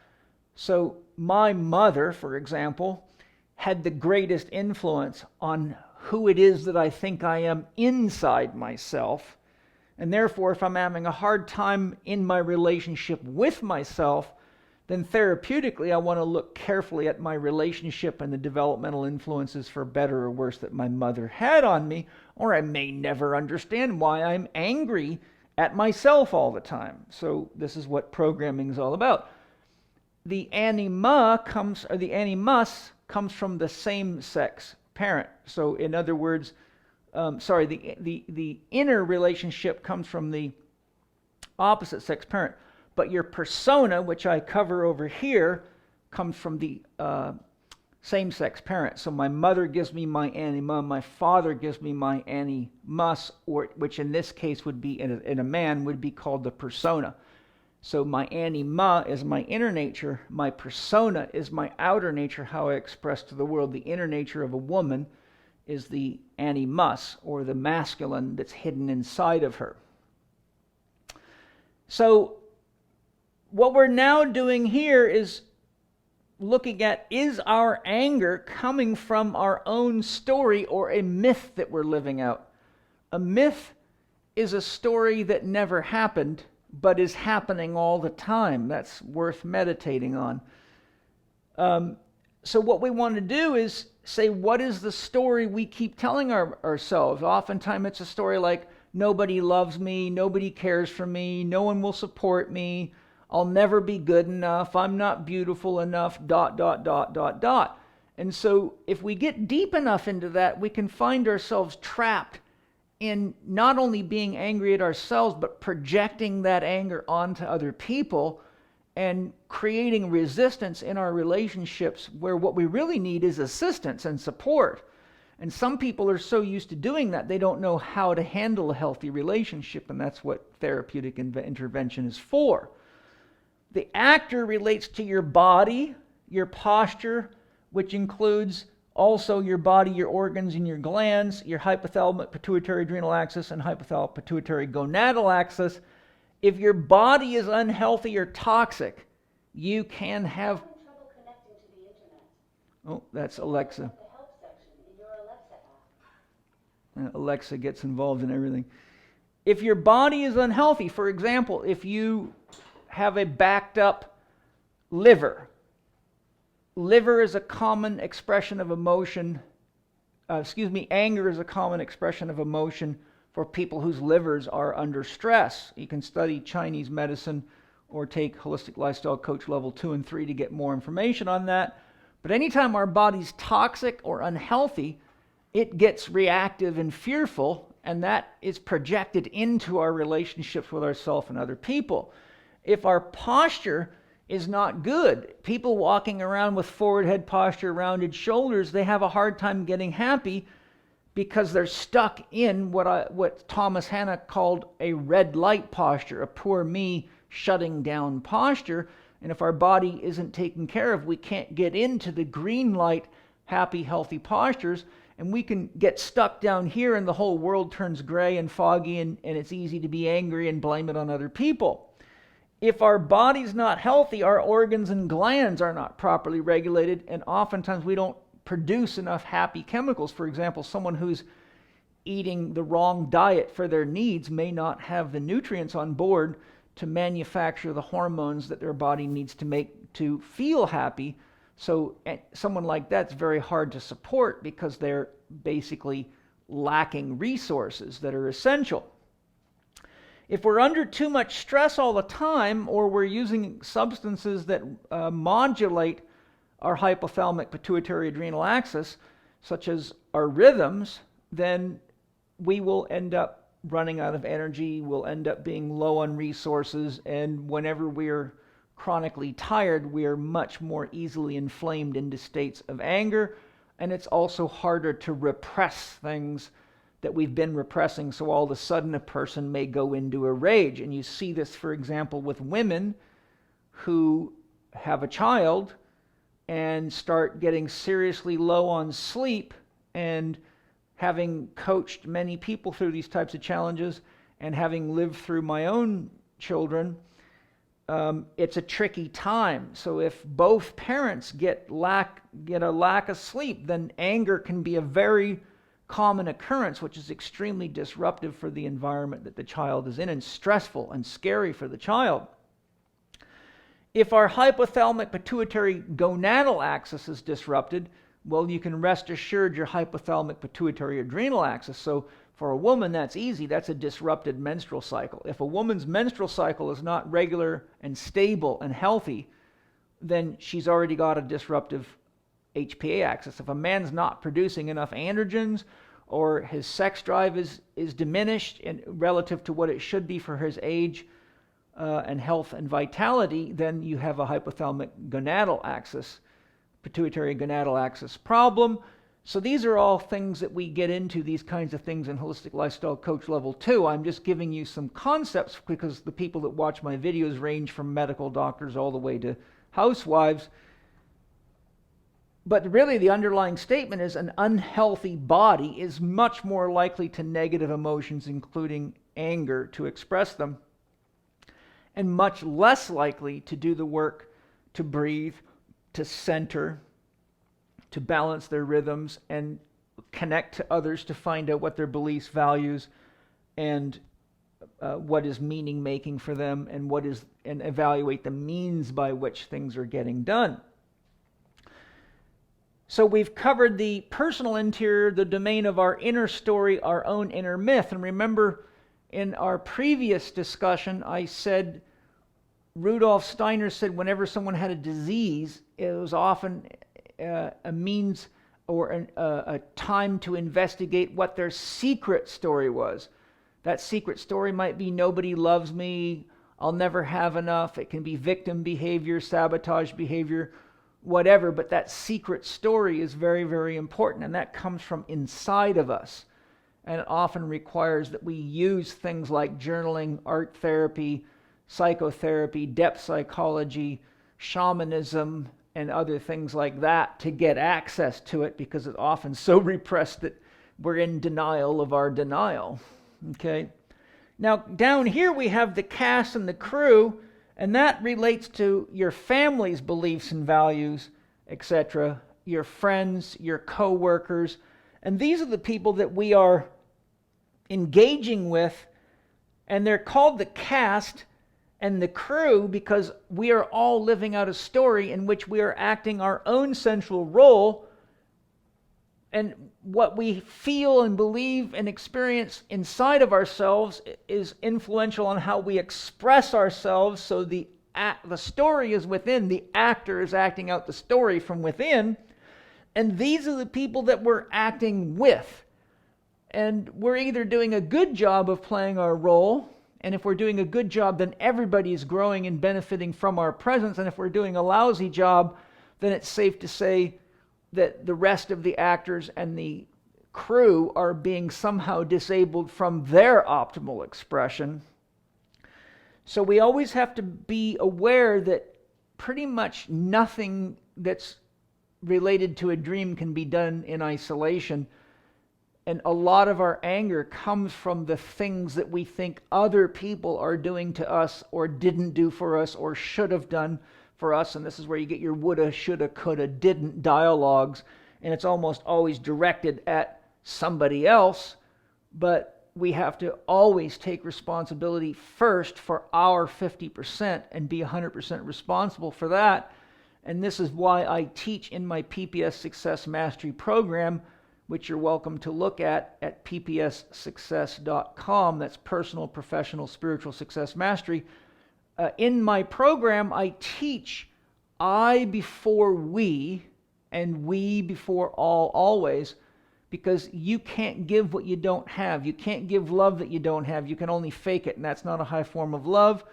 So my mother, for example, had the greatest influence on who it is that I think I am inside myself. And therefore, if I'm having a hard time in my relationship with myself, then therapeutically I want to look carefully at my relationship and the developmental influences, for better or worse, that my mother had on me, or I may never understand why I'm angry at myself all the time. So this is what programming is all about. The animus comes from the same-sex parent. So in other words, the inner relationship comes from the opposite sex parent, but your persona, which I cover over here, comes from the same-sex parent. So my mother gives me my anima, my father gives me my animus, or which in this case would be in a man would be called the persona. So my anima is my inner nature, my persona is my outer nature, how I express to the world. The inner nature of a woman is the animus, or the masculine that's hidden inside of her. So what we're now doing here is looking at, is our anger coming from our own story or a myth that we're living out? A myth is a story that never happened, but is happening all the time. That's worth meditating on. So what we want to do is say, what is the story we keep telling ourselves? Oftentimes it's a story like, nobody loves me, nobody cares for me, no one will support me, I'll never be good enough, I'm not beautiful enough, ... And so if we get deep enough into that, we can find ourselves trapped in not only being angry at ourselves, but projecting that anger onto other people and creating resistance in our relationships, where what we really need is assistance and support. And some people are so used to doing that, they don't know how to handle a healthy relationship, and that's what therapeutic intervention is for. The actor relates to your body, your posture, which includes also your body, your organs, and your glands, your hypothalamic-Pituitary-Adrenal Axis and hypothalamic-Pituitary-Gonadal Axis. If your body is unhealthy or toxic, you can have... I'm having trouble connecting to the internet. Oh, that's Alexa. The help section in your Alexa app. Alexa gets involved in everything. If your body is unhealthy, for example, if you have a backed up liver is a common expression of emotion. Anger is a common expression of emotion for people whose livers are under stress. You can study Chinese medicine or take Holistic Lifestyle Coach Level 2 and 3 to get more information on that. But anytime our body's toxic or unhealthy, it gets reactive and fearful, and that is projected into our relationships with ourselves and other people. If our posture is not good, people walking around with forward head posture, rounded shoulders, they have a hard time getting happy because they're stuck in what Thomas Hanna called a red light posture, a poor me shutting down posture. And if our body isn't taken care of, we can't get into the green light, happy, healthy postures, and we can get stuck down here and the whole world turns gray and foggy, and it's easy to be angry and blame it on other people. If our body's not healthy, our organs and glands are not properly regulated, and oftentimes we don't produce enough happy chemicals. For example, someone who's eating the wrong diet for their needs may not have the nutrients on board to manufacture the hormones that their body needs to make to feel happy. So someone like that's very hard to support because they're basically lacking resources that are essential. If we're under too much stress all the time, or we're using substances that modulate our hypothalamic-Pituitary-Adrenal Axis, such as our rhythms, then we will end up running out of energy, we'll end up being low on resources, and whenever we're chronically tired, we are much more easily inflamed into states of anger, and it's also harder to repress things that we've been repressing, so all of a sudden a person may go into a rage. And you see this, for example, with women who have a child and start getting seriously low on sleep, and having coached many people through these types of challenges and having lived through my own children, it's a tricky time. So if both parents get a lack of sleep, then anger can be a very common occurrence, which is extremely disruptive for the environment that the child is in, and stressful and scary for the child. If our hypothalamic-Pituitary-Gonadal Axis is disrupted, well, you can rest assured your hypothalamic-Pituitary-Adrenal Axis. So for a woman, that's easy. That's a disrupted menstrual cycle. If a woman's menstrual cycle is not regular and stable and healthy, then she's already got a disruptive HPA axis. If a man's not producing enough androgens, or his sex drive is diminished relative to what it should be for his age and health and vitality, then you have a hypothalamic-gonadal axis, pituitary-gonadal axis problem. So these are all things that we get into, these kinds of things in Holistic Lifestyle Coach Level 2. I'm just giving you some concepts because the people that watch my videos range from medical doctors all the way to housewives. But really the underlying statement is an unhealthy body is much more likely to negative emotions, including anger, to express them, and much less likely to do the work to breathe, to center, to balance their rhythms, and connect to others to find out what their beliefs, values, and what is meaning making for them, and evaluate the means by which things are getting done. So we've covered the personal interior, the domain of our inner story, our own inner myth. And remember, in our previous discussion, I said, Rudolf Steiner said whenever someone had a disease, it was often a means or a time to investigate what their secret story was. That secret story might be nobody loves me, I'll never have enough. It can be victim behavior, sabotage behavior, whatever, but that secret story is very, very important, and that comes from inside of us. And it often requires that we use things like journaling, art therapy, psychotherapy, depth psychology, shamanism, and other things like that to get access to it, because it's often so repressed that we're in denial of our denial. Okay? Now, down here we have the cast and the crew, and that relates to your family's beliefs and values, etc., your friends, your co-workers, and these are the people that we are engaging with, and they're called the cast and the crew because we are all living out a story in which we are acting our own central role, and what we feel and believe and experience inside of ourselves is influential on how we express ourselves. So the story is within, the actor is acting out the story from within, and these are the people that we're acting with. And we're either doing a good job of playing our role, and if we're doing a good job, then everybody is growing and benefiting from our presence, and if we're doing a lousy job, then it's safe to say that the rest of the actors and the crew are being somehow disabled from their optimal expression. So we always have to be aware that pretty much nothing that's related to a dream can be done in isolation. And a lot of our anger comes from the things that we think other people are doing to us or didn't do for us or should have done for us. And this is where you get your woulda, shoulda, coulda, didn't dialogues. And it's almost always directed at somebody else. But we have to always take responsibility first for our 50% and be 100% responsible for that. And this is why I teach in my PPS Success Mastery program, which you're welcome to look at ppssuccess.com. That's Personal, Professional, Spiritual Success Mastery. In my program, I teach I before we and we before all always, because you can't give what you don't have. You can't give love that you don't have. You can only fake it, and that's not a high form of love.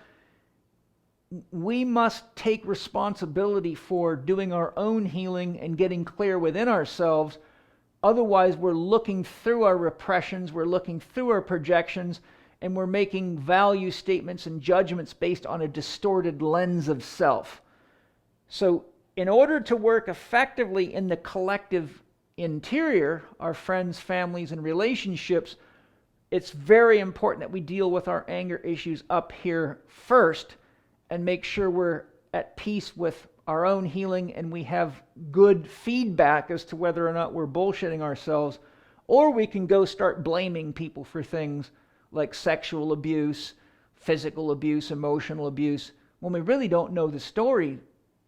We must take responsibility for doing our own healing and getting clear within ourselves. Otherwise, we're looking through our repressions, we're looking through our projections, and we're making value statements and judgments based on a distorted lens of self. So, in order to work effectively in the collective interior, our friends, families, and relationships, it's very important that we deal with our anger issues up here first and make sure we're at peace with our own healing and we have good feedback as to whether or not we're bullshitting ourselves, or we can go start blaming people for things like sexual abuse, physical abuse, emotional abuse, when we really don't know the story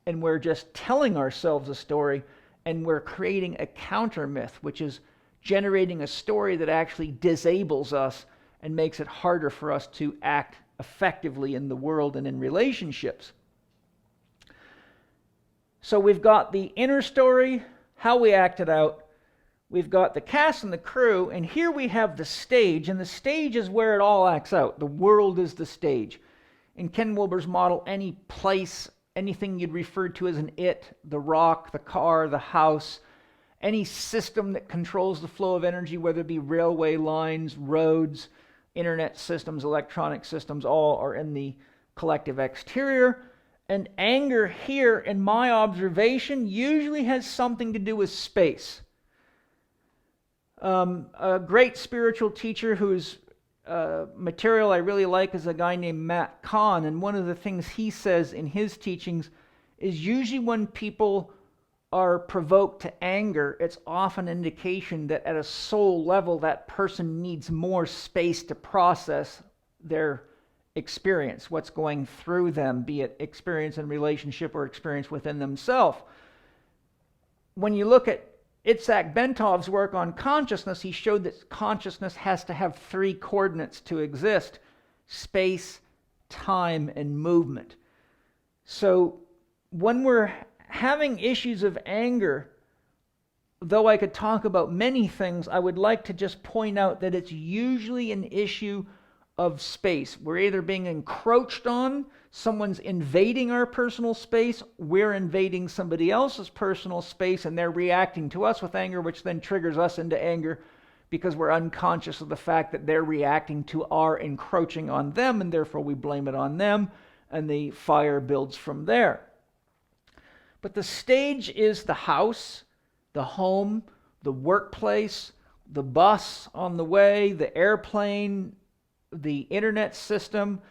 and we're just telling ourselves a story and we're creating a counter myth, which is generating a story that actually disables us and makes it harder for us to act effectively in the world and in relationships. So we've got the inner story, how we act it out. We've got the cast and the crew, and here we have the stage, and the stage is where it all acts out. The world is the stage. In Ken Wilber's model, any place, anything you'd refer to as an it, the rock, the car, the house, any system that controls the flow of energy, whether it be railway lines, roads, internet systems, electronic systems, all are in the collective exterior. And anger here, in my observation, usually has something to do with space. A great spiritual teacher whose material I really like is a guy named Matt Kahn, and one of the things he says in his teachings is usually when people are provoked to anger, it's often an indication that at a soul level that person needs more space to process their experience, what's going through them, be it experience in relationship or experience within themselves. When you look at Itzhak Bentov's work on consciousness, he showed that consciousness has to have 3 coordinates to exist: space, time, and movement. So when we're having issues of anger, though I could talk about many things, I would like to just point out that it's usually an issue of space. We're either being encroached on, someone's invading our personal space, we're invading somebody else's personal space, and they're reacting to us with anger, which then triggers us into anger because we're unconscious of the fact that they're reacting to our encroaching on them, and therefore we blame it on them, and the fire builds from there. But the stage is the house, the home, the workplace, the bus on the way, the airplane, the internet system,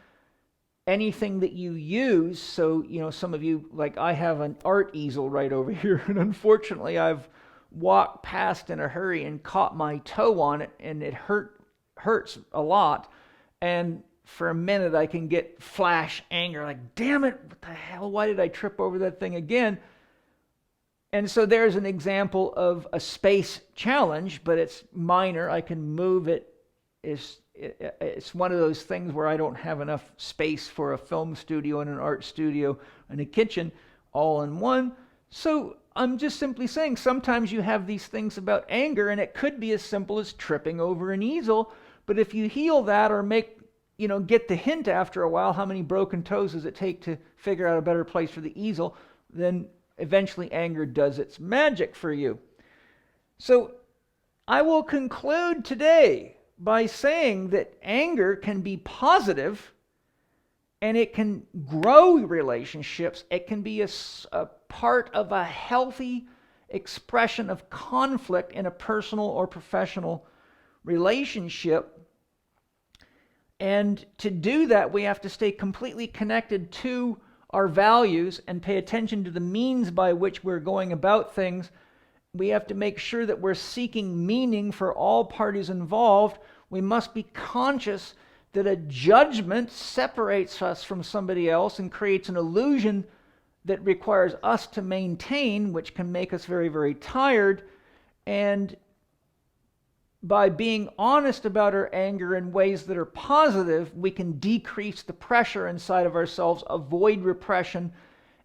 anything that you use. So, some of you, like I have an art easel right over here, and unfortunately I've walked past in a hurry and caught my toe on it, and it hurts a lot. And for a minute I can get flash anger, like, damn it, what the hell, why did I trip over that thing again? And so there's an example of a space challenge, but it's minor. I can move it. It's one of those things where I don't have enough space for a film studio and an art studio and a kitchen all in one. So I'm just simply saying sometimes you have these things about anger, and it could be as simple as tripping over an easel. But if you heal that or get the hint after a while, how many broken toes does it take to figure out a better place for the easel, then eventually anger does its magic for you. So I will conclude today by saying that anger can be positive, and it can grow relationships. It can be a part of a healthy expression of conflict in a personal or professional relationship. And to do that, we have to stay completely connected to our values and pay attention to the means by which we're going about things. We have to make sure that we're seeking meaning for all parties involved. We must be conscious that a judgment separates us from somebody else and creates an illusion that requires us to maintain, which can make us very, very tired. And by being honest about our anger in ways that are positive, we can decrease the pressure inside of ourselves, avoid repression,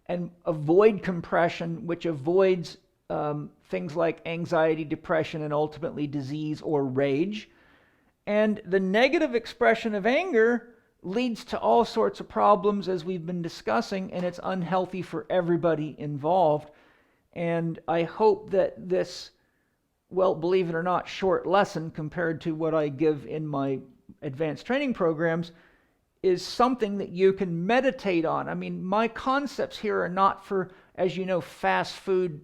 and avoid compression, which avoids things like anxiety, depression, and ultimately disease or rage. And the negative expression of anger leads to all sorts of problems, as we've been discussing, and it's unhealthy for everybody involved. And I hope that this, well, believe it or not, short lesson compared to what I give in my advanced training programs is something that you can meditate on. I mean, my concepts here are not for, as you know, fast food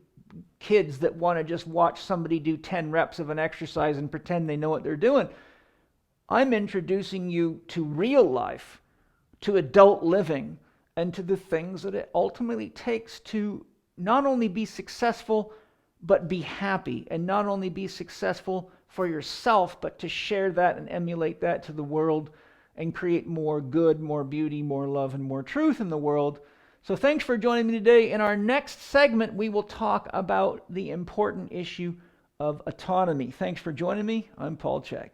kids that want to just watch somebody do 10 reps of an exercise and pretend they know what they're doing. I'm introducing you to real life, to adult living, and to the things that it ultimately takes to not only be successful, but be happy, and not only be successful for yourself, but to share that and emulate that to the world and create more good, more beauty, more love, and more truth in the world. So thanks for joining me today. In our next segment, we will talk about the important issue of autonomy. Thanks for joining me. I'm Paul Chek.